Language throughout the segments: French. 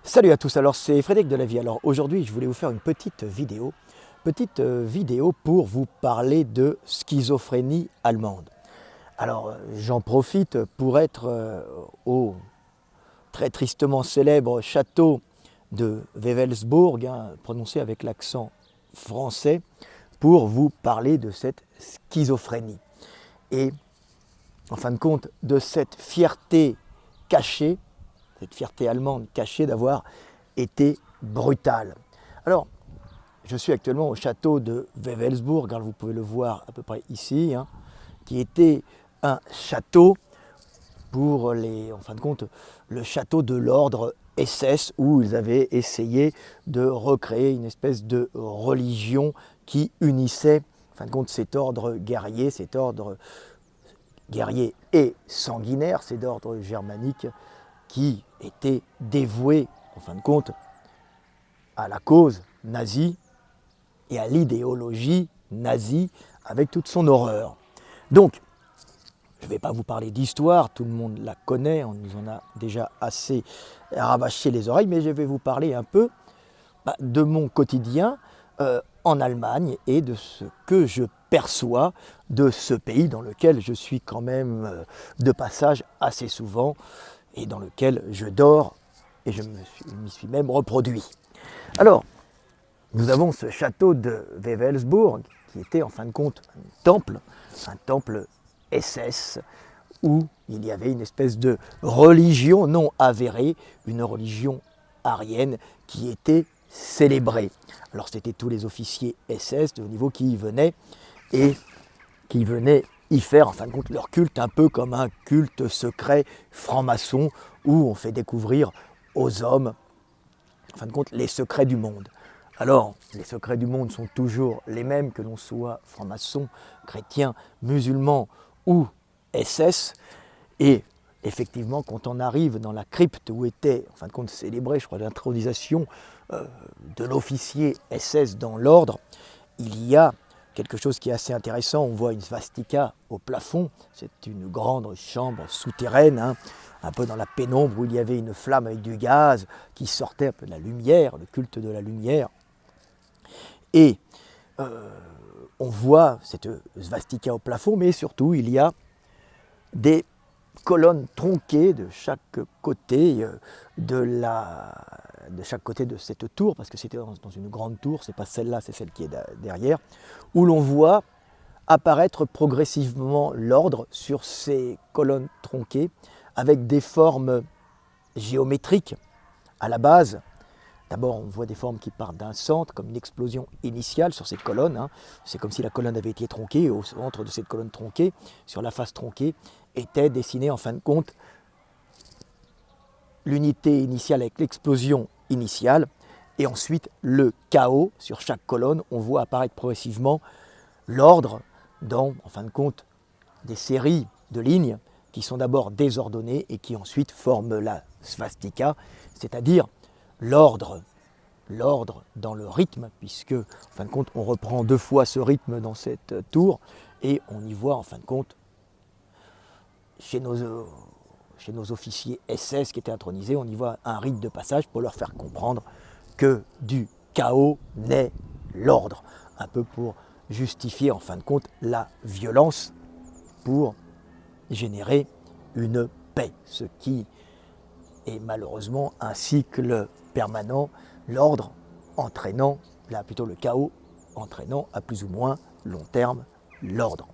Salut à tous, alors c'est Frédéric Delavie. Alors aujourd'hui je voulais vous faire une petite vidéo pour vous parler de schizophrénie allemande. Alors j'en profite pour être au très tristement célèbre château de Wewelsburg, prononcé avec l'accent français, pour vous parler de cette schizophrénie. Et en fin de compte de cette fierté cachée, cette fierté allemande cachée d'avoir été brutale. Alors, je suis actuellement au château de Wewelsburg, vous pouvez le voir à peu près ici, qui était un château pour en fin de compte, le château de l'ordre SS, où ils avaient essayé de recréer une espèce de religion qui unissait, en fin de compte, cet ordre guerrier et sanguinaire, cet ordre germanique, qui était dévoué, en fin de compte, à la cause nazie et à l'idéologie nazie avec toute son horreur. Donc, je ne vais pas vous parler d'histoire, tout le monde la connaît, on nous en a déjà assez rabâché les oreilles, mais je vais vous parler un peu de mon quotidien en Allemagne et de ce que je perçois de ce pays dans lequel je suis quand même de passage assez souvent et dans lequel je dors et je m'y suis même reproduit. Alors, nous avons ce château de Wewelsburg qui était en fin de compte un temple SS où il y avait une espèce de religion non avérée, une religion aryenne qui était célébrée. Alors c'était tous les officiers SS de haut niveau qui y venaient et qui venaient y faire en fin de compte leur culte, un peu comme un culte secret franc-maçon où on fait découvrir aux hommes en fin de compte les secrets du monde. Alors, les secrets du monde sont toujours les mêmes, que l'on soit franc-maçon, chrétien, musulman ou SS. Et effectivement, quand on arrive dans la crypte où était, en fin de compte, célébrée, je crois, l'intronisation de l'officier SS dans l'ordre, il y a quelque chose qui est assez intéressant. On voit une svastika au plafond. C'est une grande chambre souterraine, un peu dans la pénombre, où il y avait une flamme avec du gaz qui sortait un peu de la lumière, le culte de la lumière. Et on voit cette svastika au plafond, mais surtout il y a des colonnes tronquées de chaque côté de cette tour, parce que c'était dans une grande tour, c'est pas celle-là, c'est celle qui est derrière, où l'on voit apparaître progressivement l'ordre sur ces colonnes tronquées, avec des formes géométriques à la base. D'abord, on voit des formes qui partent d'un centre, comme une explosion initiale sur cette colonne. C'est comme si la colonne avait été tronquée, et au centre de cette colonne tronquée, sur la face tronquée, était dessinée en fin de compte l'unité initiale avec l'explosion initiale, et ensuite le chaos sur chaque colonne. On voit apparaître progressivement l'ordre dans, en fin de compte, des séries de lignes qui sont d'abord désordonnées et qui ensuite forment la svastika, c'est-à-dire l'ordre dans le rythme, puisque en fin de compte on reprend deux fois ce rythme dans cette tour, et on y voit en fin de compte chez nos officiers SS qui étaient intronisés, on y voit un rite de passage pour leur faire comprendre que du chaos naît l'ordre, un peu pour justifier en fin de compte la violence pour générer une paix, ce qui est malheureusement un cycle permanent, l'ordre entraînant, là plutôt le chaos entraînant à plus ou moins long terme l'ordre.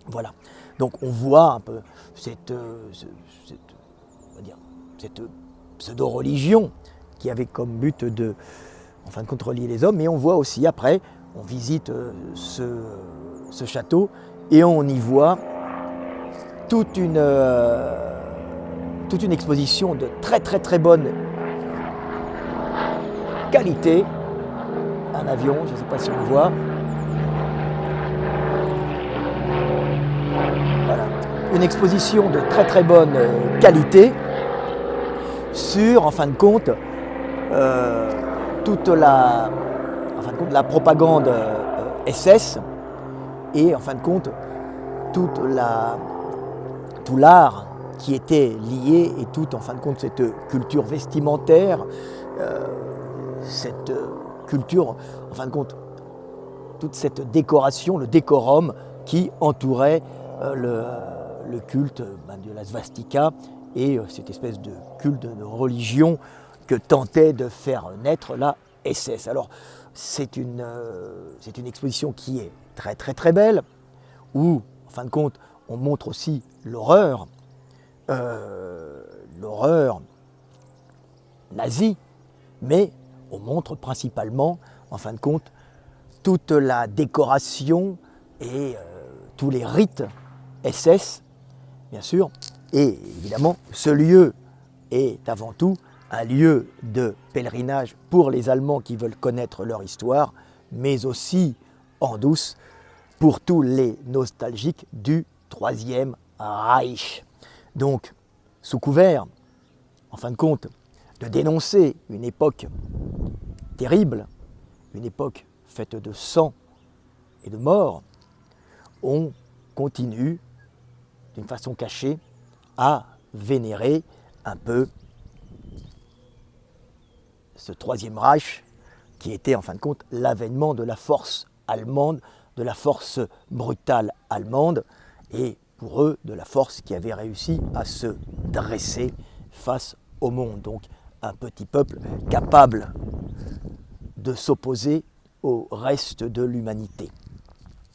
Voilà, donc on voit un peu cette pseudo-religion qui avait comme but de, en fin de compte, relier les hommes, mais on voit aussi après, on visite ce château et on y voit toute une exposition de très bonne qualité. Un avion, je ne sais pas si on le voit. Voilà. Une exposition de très bonne qualité sur, en fin de compte, toute la propagande SS et en fin de compte tout l'art qui étaient liées, et toute, en fin de compte, cette culture vestimentaire, cette culture, en fin de compte, toute cette décoration, le décorum qui entourait le culte de la svastika et cette espèce de culte de religion que tentait de faire naître la SS. Alors, c'est une exposition qui est très très très belle, où, en fin de compte, on montre aussi l'horreur nazie, mais on montre principalement, en fin de compte, toute la décoration et tous les rites SS, bien sûr. Et évidemment, ce lieu est avant tout un lieu de pèlerinage pour les Allemands qui veulent connaître leur histoire, mais aussi en douce pour tous les nostalgiques du Troisième Reich. Donc, sous couvert, en fin de compte, de dénoncer une époque terrible, une époque faite de sang et de mort, on continue, d'une façon cachée, à vénérer un peu ce Troisième Reich, qui était en fin de compte l'avènement de la force allemande, de la force brutale allemande, et pour eux, de la force qui avait réussi à se dresser face au monde. Donc un petit peuple capable de s'opposer au reste de l'humanité.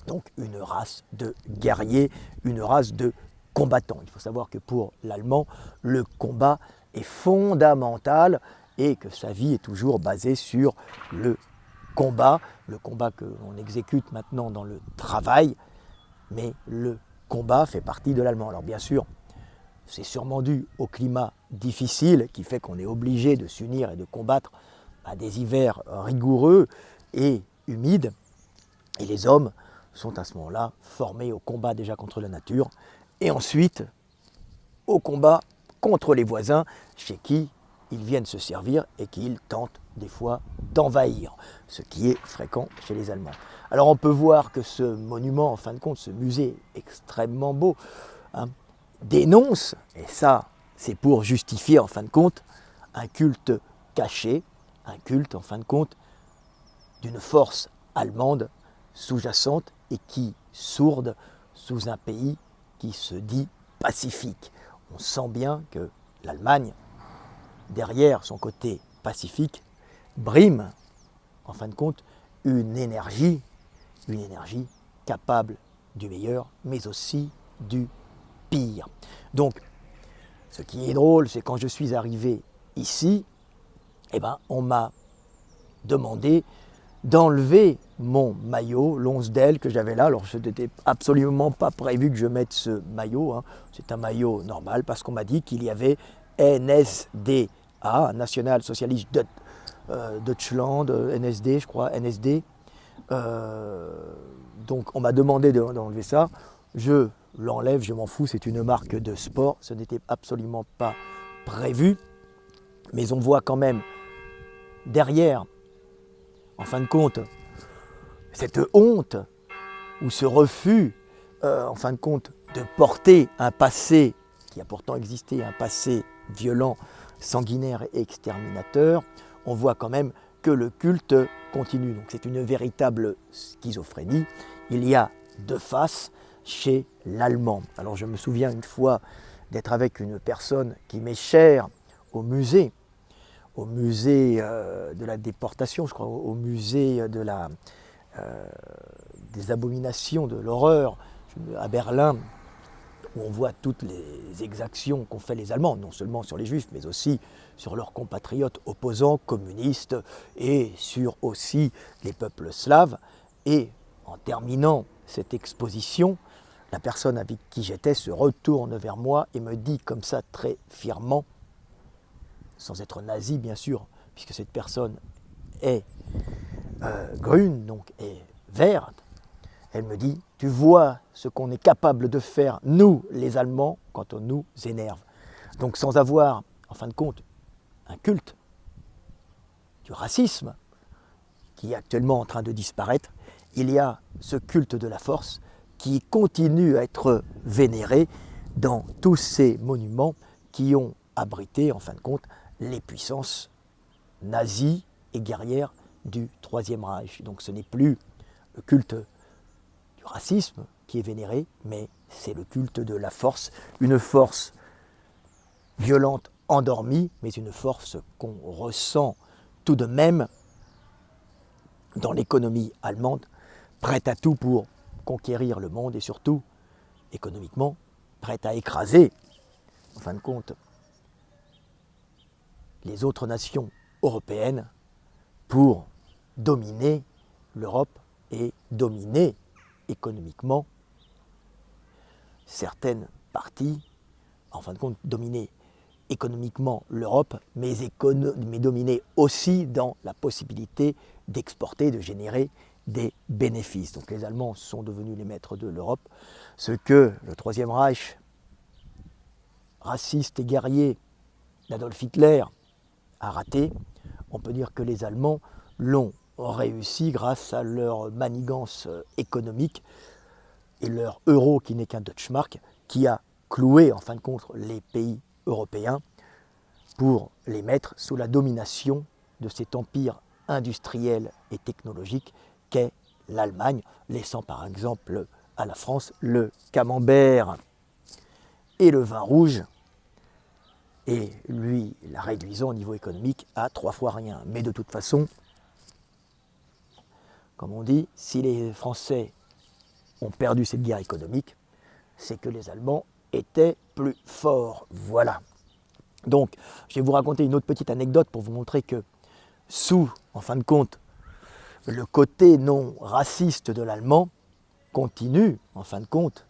Donc une race de guerriers, une race de combattants. Il faut savoir que pour l'Allemand, le combat est fondamental et que sa vie est toujours basée sur le combat que l'on exécute maintenant dans le travail, mais le combat fait partie de l'allemand. Alors bien sûr, c'est sûrement dû au climat difficile qui fait qu'on est obligé de s'unir et de combattre à des hivers rigoureux et humides, et les hommes sont à ce moment-là formés au combat déjà contre la nature, et ensuite au combat contre les voisins chez qui ils viennent se servir et qu'ils tentent des fois d'envahir, ce qui est fréquent chez les Allemands. Alors on peut voir que ce monument, en fin de compte, ce musée extrêmement beau, dénonce, et ça c'est pour justifier en fin de compte un culte caché, un culte en fin de compte d'une force allemande sous-jacente et qui sourde sous un pays qui se dit pacifique. On sent bien que l'Allemagne, derrière son côté pacifique, brime, en fin de compte, une énergie capable du meilleur, mais aussi du pire. Donc, ce qui est drôle, c'est quand je suis arrivé ici, on m'a demandé d'enlever mon maillot, Lonsdale, que j'avais là. Alors, ce n'était absolument pas prévu que je mette ce maillot. C'est un maillot normal, parce qu'on m'a dit qu'il y avait NSDA, National Socialist Deutschland, NSD, je crois, NSD. Donc, on m'a demandé d'enlever ça. Je l'enlève, je m'en fous, c'est une marque de sport. Ce n'était absolument pas prévu. Mais on voit quand même derrière, en fin de compte, cette honte ou ce refus, en fin de compte, de porter un passé qui a pourtant existé, un passé violent, sanguinaire et exterminateur, on voit quand même que le culte continue. Donc c'est une véritable schizophrénie. Il y a deux faces chez l'Allemand. Alors je me souviens une fois d'être avec une personne qui m'est chère au musée de la déportation, je crois, au musée des abominations, de l'horreur, à Berlin, où on voit toutes les exactions qu'ont fait les Allemands, non seulement sur les Juifs, mais aussi sur leurs compatriotes opposants, communistes, et sur aussi les peuples slaves. Et en terminant cette exposition, la personne avec qui j'étais se retourne vers moi et me dit comme ça très fièrement, sans être nazi bien sûr, puisque cette personne est grune, donc est verte, elle me dit, tu vois ce qu'on est capable de faire, nous les Allemands, quand on nous énerve. Donc sans avoir, en fin de compte, un culte du racisme, qui est actuellement en train de disparaître, il y a ce culte de la force qui continue à être vénéré dans tous ces monuments qui ont abrité, en fin de compte, les puissances nazies et guerrières du Troisième Reich. Donc ce n'est plus le culte du racisme qui est vénéré, mais c'est le culte de la force, une force violente, endormie, mais une force qu'on ressent tout de même dans l'économie allemande, prête à tout pour conquérir le monde et surtout, économiquement, prête à écraser, en fin de compte, les autres nations européennes pour dominer l'Europe et dominer économiquement certaines parties, en fin de compte, dominer économiquement l'Europe, mais dominer aussi dans la possibilité d'exporter, de générer des bénéfices. Donc les Allemands sont devenus les maîtres de l'Europe, ce que le Troisième Reich, raciste et guerrier d'Adolf Hitler, a raté. On peut dire que les Allemands l'ont réussi grâce à leur manigance économique et leur euro qui n'est qu'un Deutschmark, qui a cloué en fin de compte les pays européens pour les mettre sous la domination de cet empire industriel et technologique qu'est l'Allemagne, laissant par exemple à la France le camembert et le vin rouge, et lui la réduisant au niveau économique à 3 fois rien. Mais de toute façon, comme on dit, si les Français ont perdu cette guerre économique, c'est que les Allemands étaient plus forts. Voilà. Donc, je vais vous raconter une autre petite anecdote pour vous montrer que sous, en fin de compte, le côté non raciste de l'allemand continue, en fin de compte,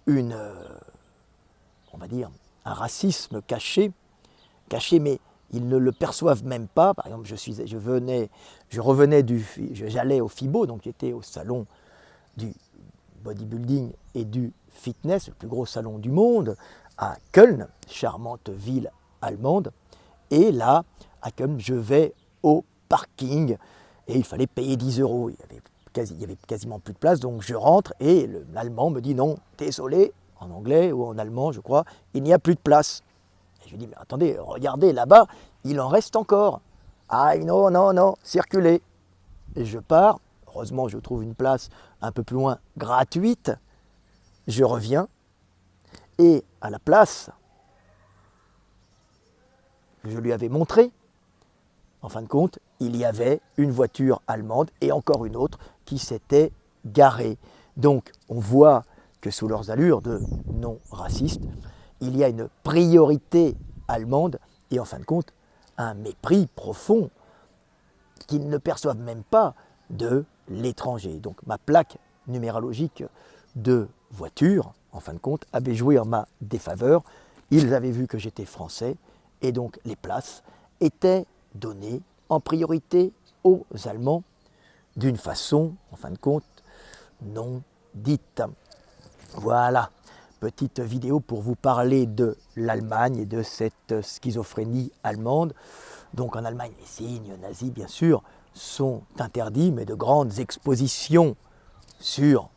on va dire, un racisme caché, mais ils ne le perçoivent même pas. Par exemple, j'allais au FIBO, donc j'étais au salon du bodybuilding et du fitness, le plus gros salon du monde, à Köln, charmante ville allemande. Et là, à Köln, je vais au parking et il fallait payer 10 euros. Il y avait quasiment plus de place, donc je rentre et l'allemand me dit non, désolé, en anglais ou en allemand, je crois, il n'y a plus de place. Et je lui dis, mais attendez, regardez là-bas, il en reste encore. Ah non, non, non, circulez. Et je pars. Heureusement, je trouve une place un peu plus loin, gratuite. Je reviens. Et à la place que je lui avais montrée, en fin de compte, il y avait une voiture allemande et encore une autre qui s'était garée. Donc, on voit que sous leurs allures de non-racistes, il y a une priorité allemande et en fin de compte, un mépris profond qu'ils ne perçoivent même pas de l'étranger. Donc ma plaque numérologique de voiture, en fin de compte, avait joué en ma défaveur. Ils avaient vu que j'étais français et donc les places étaient données en priorité aux Allemands d'une façon, en fin de compte, non dite. Voilà, petite vidéo pour vous parler de l'Allemagne et de cette schizophrénie allemande. Donc en Allemagne, les signes nazis, bien sûr, sont interdits, mais de grandes expositions sur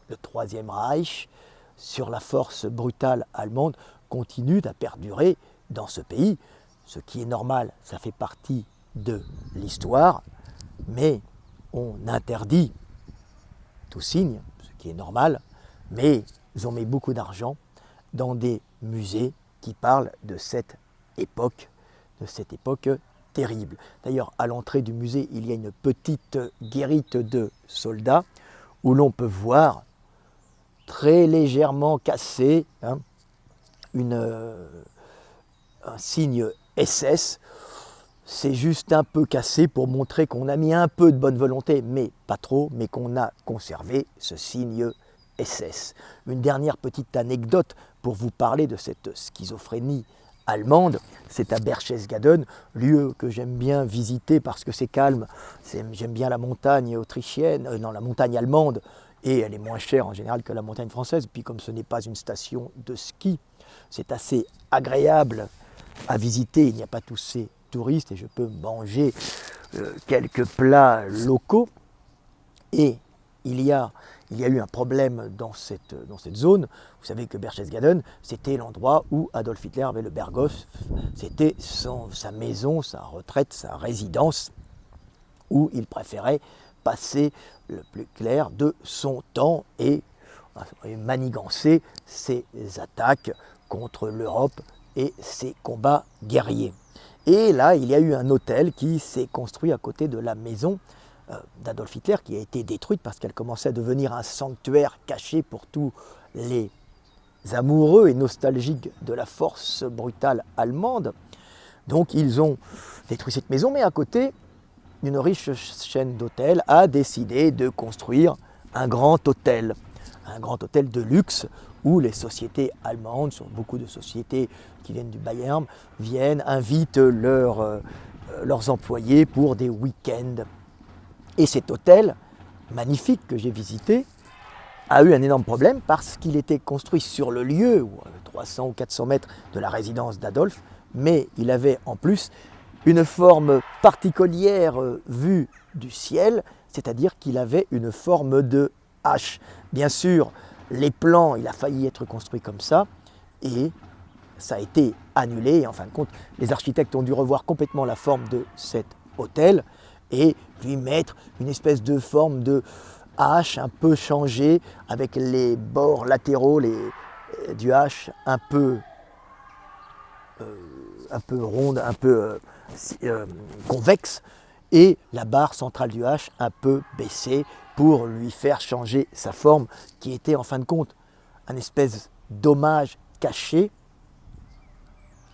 le Troisième Reich, sur la force brutale allemande, continuent à perdurer dans ce pays. Ce qui est normal, ça fait partie de l'histoire, mais on interdit tout signe, ce qui est normal, mais ils ont mis beaucoup d'argent dans des musées qui parlent de cette époque terrible. D'ailleurs, à l'entrée du musée, il y a une petite guérite de soldats où l'on peut voir très légèrement cassé un signe SS. C'est juste un peu cassé pour montrer qu'on a mis un peu de bonne volonté, mais pas trop, mais qu'on a conservé ce signe SS. Une dernière petite anecdote pour vous parler de cette schizophrénie allemande, c'est à Berchtesgaden, lieu que j'aime bien visiter parce que c'est calme. J'aime bien la montagne autrichienne, la montagne allemande, et elle est moins chère en général que la montagne française. Puis comme ce n'est pas une station de ski, c'est assez agréable à visiter. Il n'y a pas tous ces touristes et je peux manger quelques plats locaux. Et il y a il y a eu un problème dans cette zone. Vous savez que Berchtesgaden, c'était l'endroit où Adolf Hitler avait le Berghof, c'était sa maison, sa retraite, sa résidence, où il préférait passer le plus clair de son temps et manigancer ses attaques contre l'Europe et ses combats guerriers. Et là, il y a eu un hôtel qui s'est construit à côté de la maison d'Adolf Hitler, qui a été détruite parce qu'elle commençait à devenir un sanctuaire caché pour tous les amoureux et nostalgiques de la force brutale allemande. Donc ils ont détruit cette maison, mais à côté, une riche chaîne d'hôtels a décidé de construire un grand hôtel de luxe où les sociétés allemandes, sur beaucoup de sociétés qui viennent du Bayern, invitent leurs employés pour des week-ends. Et cet hôtel magnifique que j'ai visité a eu un énorme problème parce qu'il était construit sur le lieu, 300 ou 400 mètres de la résidence d'Adolf, mais il avait en plus une forme particulière vue du ciel, c'est-à-dire qu'il avait une forme de H. Bien sûr, les plans, il a failli être construit comme ça, et ça a été annulé. Et en fin de compte, les architectes ont dû revoir complètement la forme de cet hôtel et lui mettre une espèce de forme de H un peu changée, avec les bords latéraux du H un peu ronde, un peu convexe, et la barre centrale du H un peu baissée pour lui faire changer sa forme, qui était en fin de compte un espèce d'hommage caché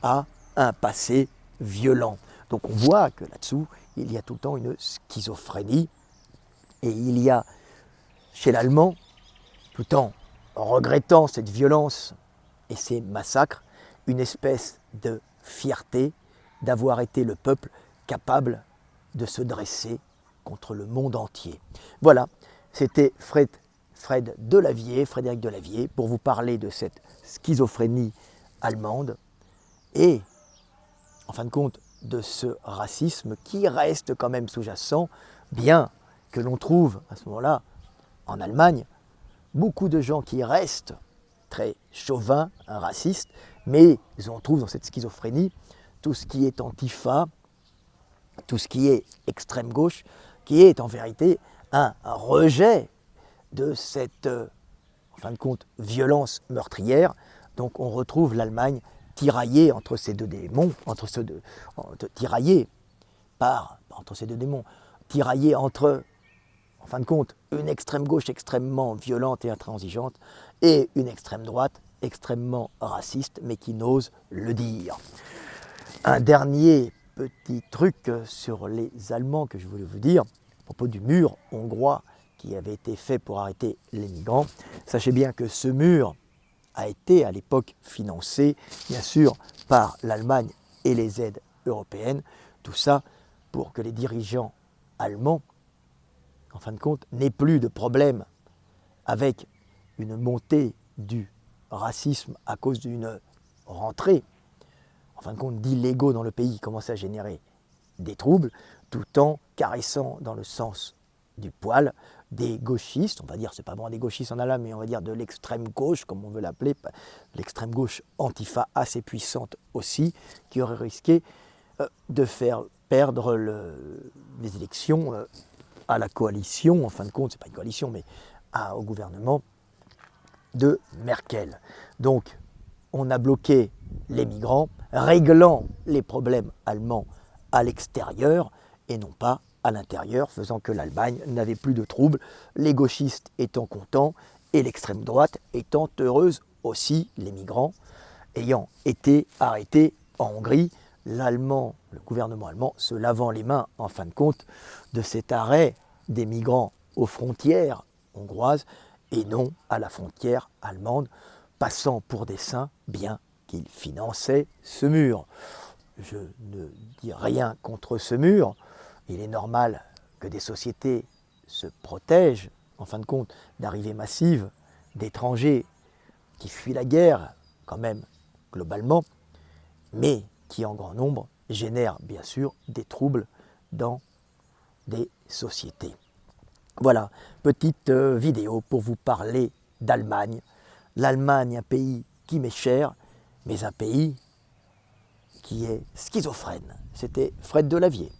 à un passé violent. Donc on voit que là-dessous, il y a tout le temps une schizophrénie, et il y a chez l'Allemand, tout en regrettant cette violence et ces massacres, une espèce de fierté d'avoir été le peuple capable de se dresser contre le monde entier. Voilà, c'était Frédéric Delavier, pour vous parler de cette schizophrénie allemande et, en fin de compte, de ce racisme qui reste quand même sous-jacent, bien que l'on trouve à ce moment-là, en Allemagne, beaucoup de gens qui restent très chauvins, racistes, mais on trouve dans cette schizophrénie tout ce qui est antifa, tout ce qui est extrême gauche, qui est en vérité un rejet de cette, en fin de compte, violence meurtrière. Donc on retrouve l'Allemagne tiraillée entre ces deux démons, tiraillée entre, en fin de compte, une extrême gauche extrêmement violente et intransigeante et une extrême droite extrêmement raciste, mais qui n'ose le dire. Un dernier petit truc sur les Allemands que je voulais vous dire, à propos du mur hongrois qui avait été fait pour arrêter les migrants. Sachez bien que ce mur a été à l'époque financé, bien sûr, par l'Allemagne et les aides européennes. Tout ça pour que les dirigeants allemands, en fin de compte, n'aient plus de problème avec une montée du racisme à cause d'une rentrée, en fin de compte, d'illégaux dans le pays, commençaient à générer des troubles, tout en caressant dans le sens du poil des gauchistes, on va dire, c'est pas vraiment des gauchistes en Allemagne, mais on va dire de l'extrême gauche, comme on veut l'appeler, l'extrême gauche antifa assez puissante aussi, qui aurait risqué de faire perdre les élections à la coalition, en fin de compte, c'est pas une coalition, mais au gouvernement de Merkel. Donc, on a bloqué les migrants, réglant les problèmes allemands à l'extérieur et non pas à l'intérieur, faisant que l'Allemagne n'avait plus de troubles, les gauchistes étant contents et l'extrême droite étant heureuse aussi, les migrants ayant été arrêtés en Hongrie, le gouvernement allemand se lavant les mains en fin de compte de cet arrêt des migrants aux frontières hongroises et non à la frontière allemande, passant pour des saints, bien qu'ils finançaient ce mur. Je ne dis rien contre ce mur. Il est normal que des sociétés se protègent, en fin de compte, d'arrivées massives d'étrangers qui fuient la guerre, quand même, globalement, mais qui, en grand nombre, génèrent bien sûr des troubles dans des sociétés. Voilà, petite vidéo pour vous parler d'Allemagne. L'Allemagne, un pays qui m'est cher, mais un pays qui est schizophrène. C'était Fred Delavier.